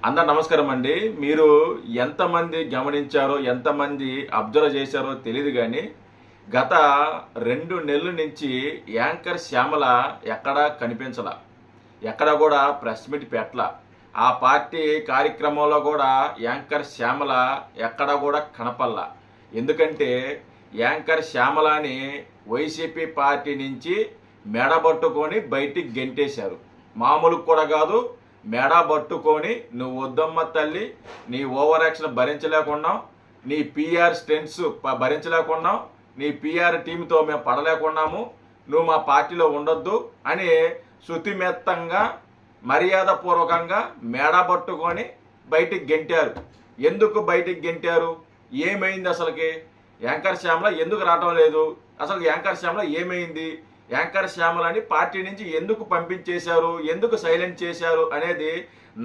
అందరు నమస్కారం అండి. మీరు ఎంతమంది గమనించారో, ఎంతమంది అబ్జర్వ్ చేశారో తెలీదు గానీ, గత 2 నెలల నుంచి యాంకర్ శ్యామల ఎక్కడా కనిపించలా. ఎక్కడ కూడా ప్రెస్ మీట్ పెట్టలా. ఆ పార్టీ కార్యక్రమంలో కూడా యాంకర్ శ్యామల ఎక్కడ కూడా కనపడలా. ఎందుకంటే యాంకర్ శ్యామలని వైసీపీ పార్టీ నుంచి మెడబట్టుకొని బయటికి గెంటేశారు. మామూలు కూడా కాదు, మెడ పట్టుకొని నువ్వు వద్దమ్మ తల్లి, నీ ఓవర్ యాక్షన్ భరించలేకున్నాం, నీ పిఆర్ స్టెంట్స్ భరించలేకున్నాం, నీ పిఆర్ టీంతో మేము పడలేకున్నాము, నువ్వు మా పార్టీలో ఉండొద్దు అని శుతిమెత్తంగా మర్యాదపూర్వకంగా మెడ పట్టుకొని బయటికి గెంటారు. ఎందుకు బయటికి గెంటారు? ఏమైంది అసలుకి? యాంకర్ శ్యామల ఎందుకు రావటం లేదు? అసలు యాంకర్ శ్యామల ఏమైంది? యాంకర్ శ్యామలని పార్టీ నుంచి ఎందుకు పంపించేశారు, ఎందుకు సైలెంట్ చేశారు అనేది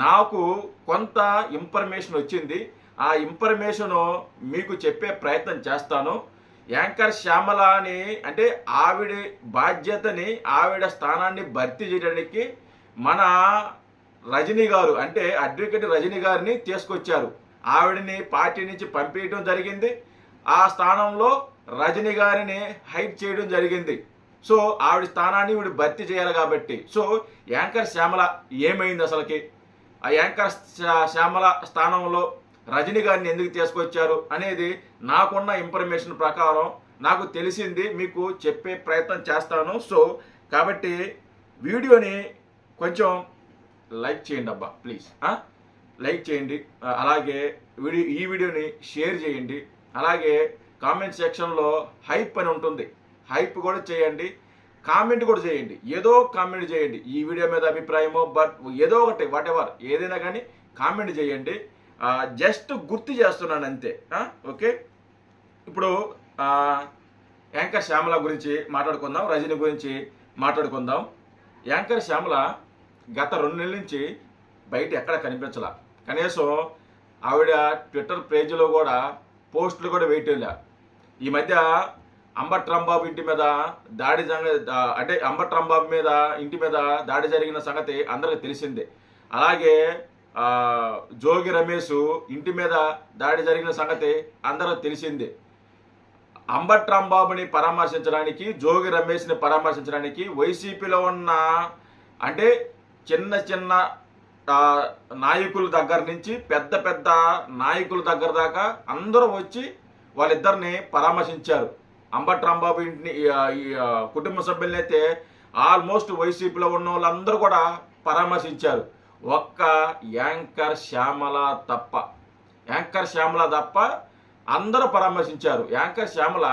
నాకు కొంత ఇన్ఫర్మేషన్ వచ్చింది. ఆ ఇన్ఫర్మేషను మీకు చెప్పే ప్రయత్నం చేస్తాను. యాంకర్ శ్యామలని అంటే ఆవిడ బాధ్యతని, ఆవిడ స్థానాన్ని భర్తీ చేయడానికి మన రజనీ గారు అంటే అడ్వకేట్ రజనీ గారిని తీసుకొచ్చారు. ఆవిడని పార్టీ నుంచి పంపించడం జరిగింది. ఆ స్థానంలో రజనీ గారిని హైడ్ చేయడం జరిగింది. సో ఆవిడ స్థానాన్ని వీడు భర్తీ చేయాలి కాబట్టి. సో యాంకర్ శ్యామల ఏమైంది అసలుకి? ఆ యాంకర్ శ్యామల స్థానంలో రజనీ గారిని ఎందుకు తీసుకొచ్చారు అనేది నాకున్న ఇన్ఫర్మేషన్ ప్రకారం నాకు తెలిసింది, మీకు చెప్పే ప్రయత్నం చేస్తాను. సో కాబట్టి వీడియోని కొంచెం లైక్ చేయండి అబ్బా, ప్లీజ్ లైక్ చేయండి. అలాగే ఈ వీడియోని షేర్ చేయండి. అలాగే కామెంట్ సెక్షన్లో హైప్ అని ఉంటుంది, హైప్ కూడా చేయండి. కామెంట్ కూడా చేయండి, ఏదో కామెంట్ చేయండి. ఈ వీడియో మీద అభిప్రాయమో బట్ ఏదో ఒకటి వాట్ ఎవర్ ఏదైనా కానీ కామెంట్ చేయండి. జస్ట్ గుర్తు చేస్తున్నాను అంతే. ఓకే, ఇప్పుడు యాంకర్ శ్యామల గురించి మాట్లాడుకుందాం, రజనీ గురించి మాట్లాడుకుందాం. యాంకర్ శ్యామల గత 2 నెలల నుంచి బయట ఎక్కడ కనిపించాల. కనీసం ఆవిడ ట్విట్టర్ పేజీలో కూడా పోస్టులు కూడా వేయటంలే. ఈ మధ్య అంబట్ రాంబాబు ఇంటి మీద దాడి అంటే అంబట్ రాంబాబు మీద ఇంటి మీద దాడి జరిగిన సంగతి అందరికీ తెలిసిందే. అలాగే జోగి రమేష్ ఇంటి మీద దాడి జరిగిన సంగతి అందరూ తెలిసిందే. అంబట్ రాంబాబుని పరామర్శించడానికి, జోగి రమేష్ని పరామర్శించడానికి వైసీపీలో ఉన్న అంటే చిన్న చిన్న నాయకుల దగ్గర నుంచి పెద్ద పెద్ద నాయకుల దగ్గర దాకా అందరూ వచ్చి వాళ్ళిద్దరిని పరామర్శించారు. అంబట్ రాంబాబు ఇంటిని కుటుంబ సభ్యులని అయితే ఆల్మోస్ట్ వైసీపీలో ఉన్న వాళ్ళందరూ కూడా పరామర్శించారు. ఒక్క యాంకర్ శ్యామల తప్ప, యాంకర్ శ్యామల తప్ప అందరూ పరామర్శించారు. యాంకర్ శ్యామల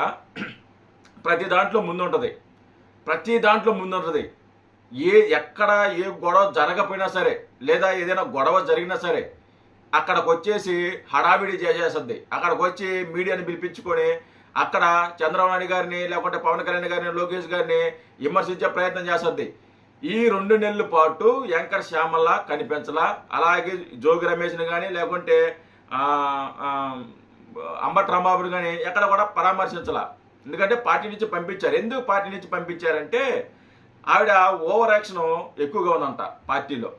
ప్రతి దాంట్లో ముందుంటుంది, ప్రతి దాంట్లో ముందుంటుంది. ఎక్కడ ఏ గొడవ జరగకపోయినా సరే, లేదా ఏదైనా గొడవ జరిగినా సరే అక్కడికి వచ్చేసి హడావిడి చేసేస్తుంది. అక్కడికి వచ్చి మీడియాని పిలిపించుకొని అక్కడ చంద్రబాబు నాయుడు గారిని, లేకుంటే పవన్ కళ్యాణ్ గారిని, లోకేష్ గారిని విమర్శించే ప్రయత్నం చేస్తుంది. ఈ 2 నెలల పాటు యాంకర్ శ్యామల కనిపించలా. అలాగే జోగి రమేష్ని కానీ, లేకుంటే అంబట్ రాంబాబుని కానీ ఎక్కడ కూడా పరామర్శించాల. ఎందుకంటే పార్టీ నుంచి పంపించారు. ఎందుకు పార్టీ నుంచి పంపించారంటే ఆవిడ ఓవర్ యాక్షన్ ఎక్కువగా ఉందంట పార్టీలో.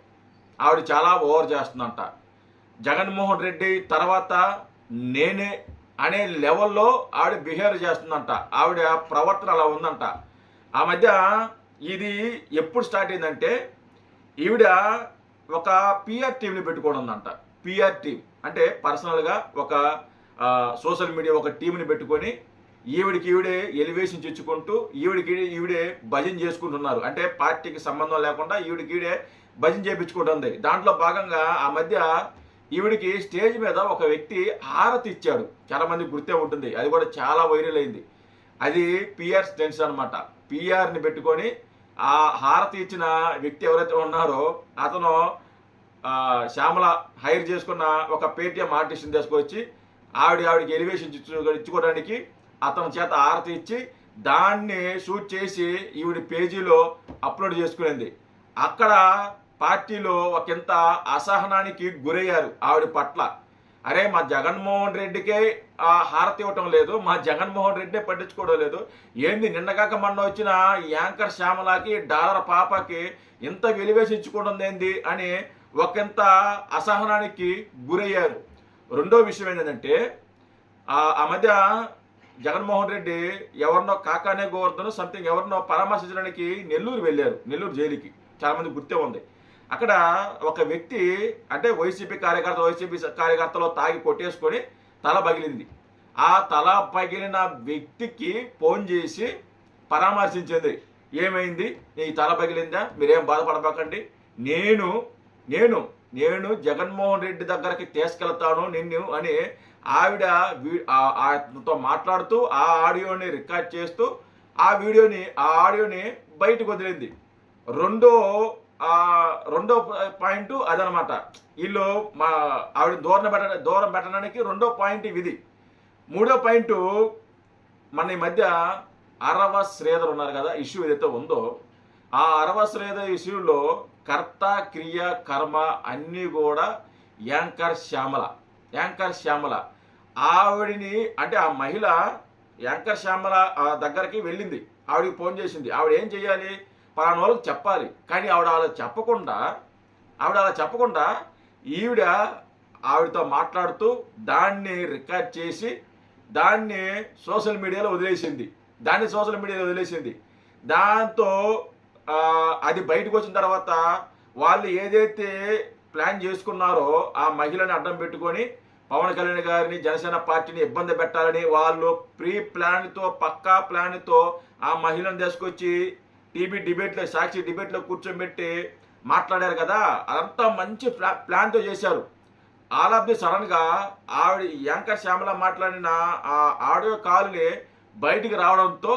ఆవిడ చాలా ఓవర్ చేస్తుందంట. జగన్మోహన్ రెడ్డి తర్వాత నేనే అనే లెవెల్లో ఆవిడ బిహేవ్ చేస్తుందంట. ఆవిడ ప్రవర్తన అలా ఉందంట. ఆ మధ్య ఇది ఎప్పుడు స్టార్ట్ అయిందంటే ఈవిడ ఒక పిఆర్ టీంని పెట్టుకోవడం ఉందంట. పిఆర్ టీం అంటే పర్సనల్గా ఒక సోషల్ మీడియా ఒక టీంని పెట్టుకొని ఈవిడే ఎలివేషన్ తెచ్చుకుంటూ ఈవిడే భజన చేసుకుంటున్నారు. అంటే పార్టీకి సంబంధం లేకుండా ఈవిడే భజన చేయించుకుంటుంది. దాంట్లో భాగంగా ఆ మధ్య ఈవిడికి స్టేజ్ మీద ఒక వ్యక్తి హారతి ఇచ్చాడు. చాలా మంది గుర్తే ఉంటుంది, అది కూడా చాలా వైరల్ అయింది. అది పిఆర్ స్టెంట్స్ అనమాట. పిఆర్ని పెట్టుకొని ఆ హారతి ఇచ్చిన వ్యక్తి ఎవరైతే ఉన్నారో అతను శ్యామల హైర్ చేసుకున్న ఒక పేటీఎం ఆర్టిస్ట్ని తీసుకొచ్చి ఆవిడకి ఎలివేషన్ ఇచ్చుకోవడానికి అతని చేత హారతి ఇచ్చి దాన్ని షూట్ చేసి ఈవిడి పేజీలో అప్లోడ్ చేసుకునేది. అక్కడ పార్టీలో ఒకంత అసహనానికి గురయ్యారు ఆవిడ పట్ల. అరే మా జగన్మోహన్ రెడ్డికే హారతి ఇవ్వటం లేదు, మా జగన్మోహన్ రెడ్డే పట్టించుకోవడం లేదు, ఏంది నిన్నగాక మొన్న వచ్చిన యాంకర్ శ్యామలకి డాలర్ పాపకి ఇంత వెలివేసి ఇచ్చుకోవడం ఏంది అని ఒకంత అసహనానికి గురయ్యారు. రెండో విషయం ఏంటంటే ఆ మధ్య జగన్మోహన్ రెడ్డి ఎవరినో కాకానే గోవర్ధన్ సంథింగ్ ఎవరినో పరామర్శించడానికి నెల్లూరు వెళ్ళారు, నెల్లూరు జైలుకి. చాలా మంది గుర్తే ఉంది. అక్కడ ఒక వ్యక్తి అంటే వైసీపీ కార్యకర్తలు తాగి కొట్టేసుకొని తల పగిలింది. ఆ తల పగిలిన వ్యక్తికి ఫోన్ చేసి పరామర్శించింది. ఏమైంది, నీ తల పగిలిందా, మీరేం బాధపడబాకండి, నేను నేను నేను జగన్మోహన్ రెడ్డి దగ్గరికి తీసుకెళ్తాను నిన్ను అని ఆవిడ ఆయనతో మాట్లాడుతూ ఆ ఆడియోని రికార్డ్ చేస్తూ ఆ ఆడియోని బయటకు వదిలింది. రెండో పాయింట్ అదనమాట. వీళ్ళు మా ఆవిడ దూరం పెట్టడానికి రెండో పాయింట్ ఇది. మూడో పాయింట్, మన ఈ మధ్య అరవ శ్రీధర్ ఉన్నారు కదా, ఇష్యూ ఏదైతే ఉందో ఆ అరవ శ్రీధర్ ఇష్యూలో కర్త క్రియ కర్మ అన్నీ కూడా యాంకర్ శ్యామల ఆవిడిని అంటే ఆ మహిళ యాంకర్ శ్యామల దగ్గరికి వెళ్ళింది. ఆవిడికి ఫోన్ చేసింది. ఆవిడ ఏం చేయాలి, పలానా వాళ్ళకి చెప్పాలి. కానీ ఆవిడ అలా చెప్పకుండా ఆవిడతో మాట్లాడుతూ దాన్ని రికార్డ్ చేసి దాన్ని సోషల్ మీడియాలో వదిలేసింది. దాంతో అది బయటకు వచ్చిన తర్వాత వాళ్ళు ఏదైతే ప్లాన్ చేసుకున్నారో ఆ మహిళని అడ్డం పెట్టుకొని పవన్ కళ్యాణ్ గారిని జనసేన పార్టీని ఇబ్బంది పెట్టాలని వాళ్ళు పక్కా ప్లాన్తో ఆ మహిళను తీసుకొచ్చి సాక్షి డిబేట్లో కూర్చోబెట్టి మాట్లాడారు కదా. అదంతా మంచి ప్లాన్తో చేశారు. ఆల్ ఆఫ్ ది సడన్గా ఆవిడ యాంకర్ శ్యామల మాట్లాడిన ఆ ఆడియో కాల్ని బయటికి రావడంతో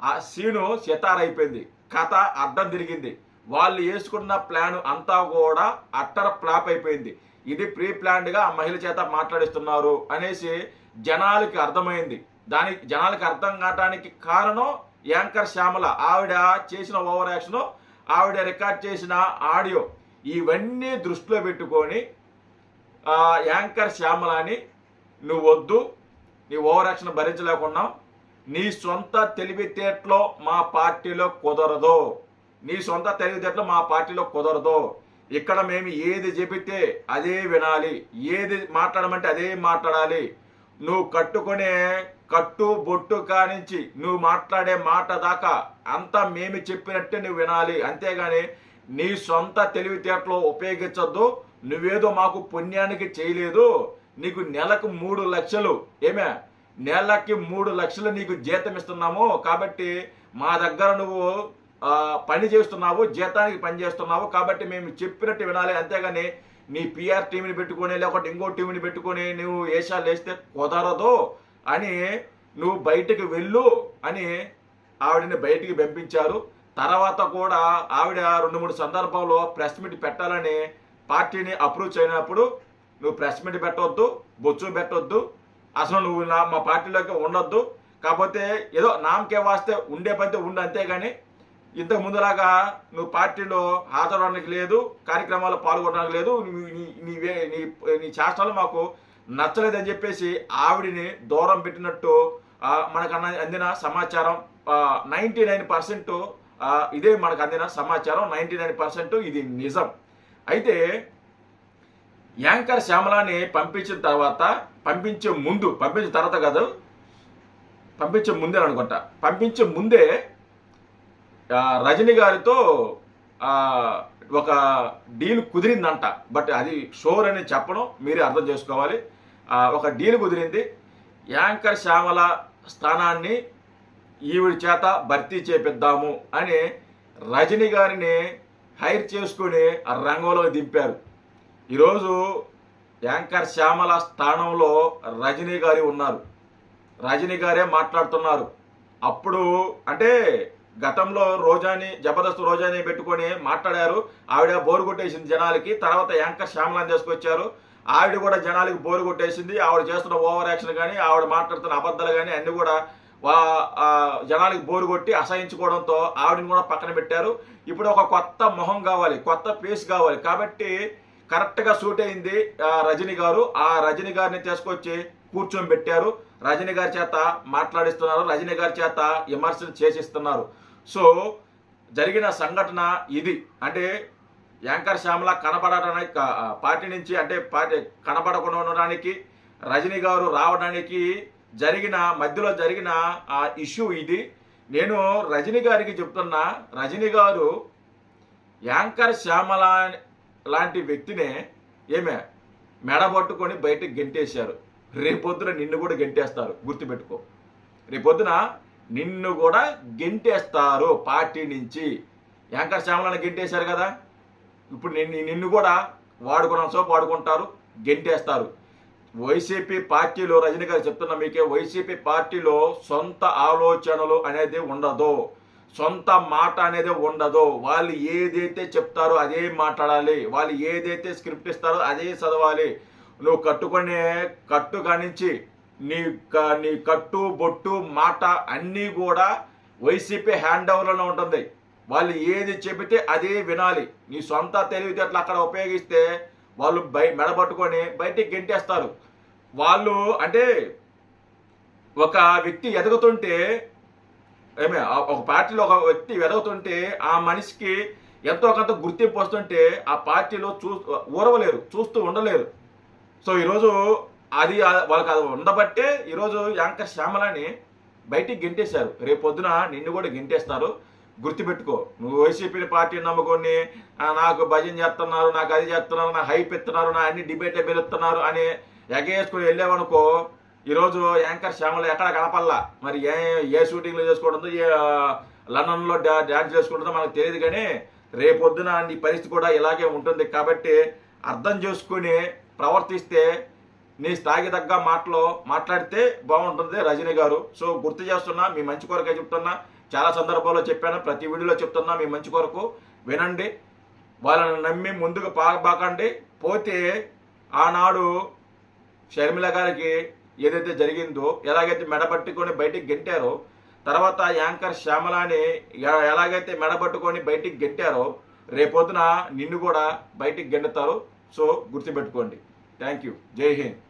ఆ సీను సితారైపోయింది. కథ అడ్డం తిరిగింది. వాళ్ళు వేసుకున్న ప్లాన్ అంతా కూడా అట్టర్ ఫ్లాప్ అయిపోయింది. ఇది ప్రీ ప్లాన్డ్గా ఆ మహిళ చేత మాట్లాడిస్తున్నారు అనేసి జనాలకి అర్థమైంది. జనాలకి అర్థం కావడానికి కారణం యాంకర్ శ్యామల ఆవిడ చేసిన ఓవర్ యాక్షన్, ఆవిడ రికార్డ్ చేసిన ఆడియో. ఇవన్నీ దృష్టిలో పెట్టుకొని యాంకర్ శ్యామలని నువ్వు వద్దు, నీ ఓవర్ యాక్షన్ భరించలేకున్నావు, నీ సొంత తెలివితేటలో మా పార్టీలో కుదరదు. ఇక్కడ మేము ఏది చెబితే అదే వినాలి, ఏది మాట్లాడమంటే అదే మాట్లాడాలి. నువ్వు కట్టుకునే బొట్టు కానించి నువ్వు మాట్లాడే మాట దాకా అంతా మేము చెప్పినట్టే నువ్వు వినాలి. అంతేగాని నీ సొంత తెలివితేటలో ఉపయోగించొద్దు. నువ్వేదో మాకు పుణ్యానికి చేయలేదు. నీకు నెలకు 3 లక్షలు నెలకి 3 లక్షలు నీకు జీతం ఇస్తున్నాము. కాబట్టి మా దగ్గర నువ్వు పని చేస్తున్నావు, జీతానికి పని చేస్తున్నావు. కాబట్టి మేము చెప్పినట్టు వినాలి. అంతేగాని నీ పిఆర్ టీంని పెట్టుకొని లేకపోతే ఇంకో టీంని పెట్టుకొని నువ్వు ఏషాలు వేస్తే కుదరదు అని నువ్వు బయటకు వెళ్ళు అని ఆవిడని బయటికి పంపించారు. తర్వాత కూడా ఆవిడ 2-3 సందర్భంలో ప్రెస్ మీట్ పెట్టాలని పార్టీని అప్రూవ్ చేయనప్పుడు నువ్వు ప్రెస్ మీట్ పెట్టవద్దు, బొచ్చు పెట్టవద్దు, అసలు నువ్వు మా పార్టీలోకి ఉండొద్దు. కాకపోతే ఏదో నామకే వాస్తే ఉండే పనితో ఉండు, అంతేగాని ఇంతకు ముందులాగా నువ్వు పార్టీలో హాజరవడానికి లేదు, కార్యక్రమాల్లో పాల్గొనడానికి లేదు, నీ చేష్టలు మాకు నచ్చలేదని చెప్పేసి ఆవిడిని దూరం పెట్టినట్టు మనకు అందిన సమాచారం 99% ఇదే మనకు అందిన సమాచారం. 99% ఇది నిజం. అయితే యాంకర్ శ్యామలాని పంపించిన ముందే రజనీ గారితో ఒక డీల్ కుదిరిందంట. బట్ అది షోర్ అని చెప్పడం మీరే అర్థం చేసుకోవాలి. ఒక డీల్ కుదిరింది. యాంకర్ శ్యామల స్థానాన్ని ఈవిడ చేత భర్తీ చేపిద్దాము అని రజనీ గారిని హైర్ చేసుకుని రంగంలో దింపారు. ఈరోజు యాంకర్ శ్యామల స్థానంలో రజనీ గారి ఉన్నారు. రజనీ గారే మాట్లాడుతున్నారు. అప్పుడు అంటే గతంలో జబర్దస్త్ రోజాని పెట్టుకొని మాట్లాడారు. ఆవిడ బోరు కొట్టేసింది జనాలకి. తర్వాత యాంకర్ శ్యామలాని తీసుకొచ్చారు. ఆవిడ కూడా జనాలకి బోరు కొట్టేసింది. ఆవిడ చేస్తున్న ఓవర్ యాక్షన్ కానీ ఆవిడ మాట్లాడుతున్న అబద్ధాలు కానీ అన్ని కూడా జనాలకి బోరు కొట్టి అసహించుకోవడంతో ఆవిడని కూడా పక్కన పెట్టారు. ఇప్పుడు ఒక కొత్త మొహం కావాలి, కొత్త ఫేస్ కావాలి. కాబట్టి కరెక్ట్గా సూట్ అయింది రజనీ గారు. ఆ రజనీ గారిని తీసుకొచ్చి కూర్చొని పెట్టారు. రజనీ గారి చేత మాట్లాడిస్తున్నారు, రజనీ గారి చేత విమర్శలు చేసిస్తున్నారు. సో జరిగిన సంఘటన ఇది. అంటే యాంకర్ శ్యామల కనబడడానికి పార్టీ నుంచి అంటే పార్టీ కనబడకుండా ఉండడానికి రజనీ గారు రావడానికి మధ్యలో జరిగిన ఆ ఇష్యూ ఇది. నేను రజనీ గారికి చెప్తున్నా, రజనీ గారు యాంకర్ శ్యామల లాంటి వ్యక్తినే మెడబట్టుకొని బయటకు గెంటేశారు. రేపొద్దున నిన్ను కూడా గెంటేస్తారు, గుర్తుపెట్టుకో. రేపొద్దున నిన్ను కూడా గెంటేస్తారు పార్టీ నుంచి. యాంకర్ శ్యామలను గెంటేశారు కదా, ఇప్పుడు నిన్ను కూడా వాడుకుంటారు, గెంటేస్తారు. వైసీపీ పార్టీలో రజనీ గారు చెప్తున్నా మీకే, వైసీపీ పార్టీలో సొంత ఆలోచనలు అనేది ఉండదు, సొంత మాట అనేది ఉండదు. వాళ్ళు ఏదైతే చెప్తారో అదే మాట్లాడాలి, వాళ్ళు ఏదైతే స్క్రిప్ట్ ఇస్తారో అదే చదవాలి. నువ్వు కట్టుకునే కట్టు కానించి నీ కట్టు బొట్టు మాట అన్నీ కూడా వైసీపీ హ్యాండ్ ఓవర్లోనే ఉంటుంది. వాళ్ళు ఏది చెబితే అదే వినాలి. నీ సొంత తెలివితేటలు అక్కడ ఉపయోగిస్తే వాళ్ళు మెడబట్టుకొని బయటికి గెంటేస్తారు. వాళ్ళు అంటే ఒక వ్యక్తి ఎదుగుతుంటే ఒక పార్టీలో ఒక వ్యక్తి ఎదుగుతుంటే ఆ మనిషికి ఎంతో కొంత గుర్తింపు వస్తుంటే ఆ పార్టీలో ఊరవలేరు, చూస్తూ ఉండలేరు. సో ఈరోజు వాళ్ళకి అది ఉండబట్టే ఈరోజు యాంకర్ శ్యామలని బయటికి గెంటేశారు. రేపొద్దున నిన్ను కూడా గెంటేస్తారు, గుర్తుపెట్టుకో. నువ్వు వైసీపీ పార్టీని నమ్ముకొని నాకు భజన చేస్తున్నారు, నాకు అది చేస్తున్నారు, నా హైప్ ఇస్తున్నారు, నా అన్ని డిబేట్ పిలుస్తున్నారు అని ఎగేసుకుని వెళ్ళావనుకో, ఈరోజు యాంకర్ శ్యామల ఎక్కడ కనపల్లా. మరి ఏ షూటింగ్లో చేసుకోవడంతో ఏ లండన్లో డ్యాన్స్ చేసుకుంటుందో మనకు తెలియదు. కానీ రేపొద్దున నీ పరిస్థితి కూడా ఇలాగే ఉంటుంది. కాబట్టి అర్థం చేసుకుని ప్రవర్తిస్తే నీ స్థాయికి తగ్గ మాట్లాడితే బాగుంటుంది రజనీ గారు. సో గుర్తు చేస్తున్నా, మీ మంచి కొరకే చెప్తున్నా. చాలా సందర్భాల్లో చెప్పాను, ప్రతి వీడియోలో చెప్తున్నా, మీ మంచి కొరకు వినండి. వాళ్ళని నమ్మి ముందుకు బాకండి. పోతే ఆనాడు షర్మిల గారికి ఏదైతే జరిగిందో, ఎలాగైతే మెడపట్టుకొని బయటికి గెంటారో, తర్వాత యాంకర్ శ్యామలాని ఎలాగైతే మెడపట్టుకొని బయటికి గెంటారో, రేపొద్దున నిన్ను కూడా బయటికి గెంటుతారు. సో గుర్తుపెట్టుకోండి. Thank you. జై హింద్.